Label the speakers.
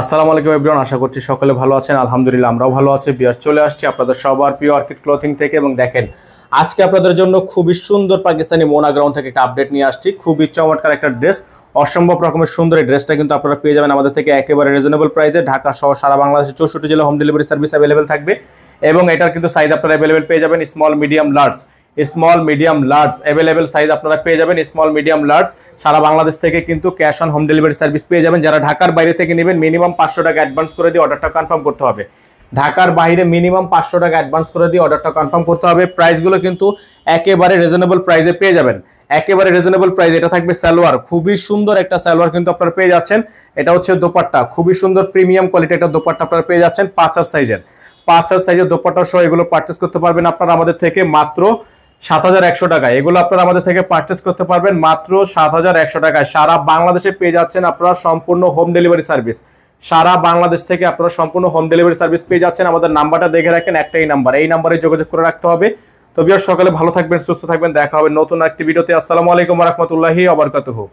Speaker 1: আসসালামু আলাইকুম এভরিওয়ান, আশা করছি সকলে ভালো আছেন। আলহামদুলিল্লাহ আমরাও ভালো আছি। বিয়ার চলে আসছি আপনাদের সবার প্রিয় অর্কিড ক্লথিং থেকে এবং দেখেন আজকে আপনাদের জন্য খুবই সুন্দর পাকিস্তানি মোনা গ্রাউন্ড থেকে একটা আপডেট নিয়ে আসছি। খুবই চমৎকার একটা ড্রেস, অসম্ভব রকমের সুন্দর। এই ড্রেসটা কিন্তু আপনারা পেয়ে যাবেন আমাদের থেকে একেবারে রিজনেবল প্রাইসে। ঢাকা সহ সারা বাংলাদেশে 64 জেলা হোম ডেলিভারি সার্ভিস অ্যাভেলেবেল থাকবে এবং এটার কিন্তু সাইজ আপনারা অ্যাভেলেবেল পেয়ে যাবেন small medium large. Small medium large available size আপনারা পেয়ে যাবেন স্মল মিডিয়াম লার্জ। সারা বাংলাদেশ থেকে কিন্তু cash on home delivery service পেয়ে যাবেন। যারা ঢাকার বাইরে থেকে নেবেন মিনিমাম 500 টাকা অ্যাডভান্স করে দিয়ে অর্ডারটা কনফার্ম করতে হবে। ঢাকার বাইরে মিনিমাম 500 টাকা অ্যাডভান্স করে দিয়ে অর্ডারটা কনফার্ম করতে হবে। প্রাইসগুলো কিন্তু একেবারে রিজনেবল প্রাইসে পেয়ে যাবেন, একেবারে রিজনেবল প্রাইস। এটা থাকবে সালোয়ার, খুবই সুন্দর একটা সালোয়ার কিন্তু আপনারা পেয়ে যাচ্ছেন। এটা হচ্ছে দোপাট্টা, খুবই সুন্দর প্রিমিয়াম কোয়ালিটি একটা দোপাট্টা আপনারা পেয়ে যাচ্ছেন 5 সাইজের। 5 সাইজের দোপাট্টা সহ এগুলো পারচেস করতে পারবেন আপনারা আমাদের থেকে মাত্র 7100 টাকায়। এগুলো আপনারা আমাদের থেকে পারচেস করতে পারবেন মাত্র 7100 টাকায়। সারা বাংলাদেশে পেয়ে যাচ্ছেন আপনারা সম্পূর্ণ হোম ডেলিভারি সার্ভিস। সারা বাংলাদেশ থেকে আপনারা সম্পূর্ণ হোম ডেলিভারি সার্ভিস পেয়ে যাচ্ছেন। আমাদের নাম্বারটা দেখে রাখেন, একটাই নাম্বার, এই নাম্বারে যোগাযোগ করে রাখতে হবে। তো বিয়ার সকালে ভালো থাকবেন, সুস্থ থাকবেন, দেখা হবে নতুন একটি ভিডিওতে। আসসালামু আলাইকুম ওয়া রাহমাতুল্লাহি ওয়া বারাকাতুহু।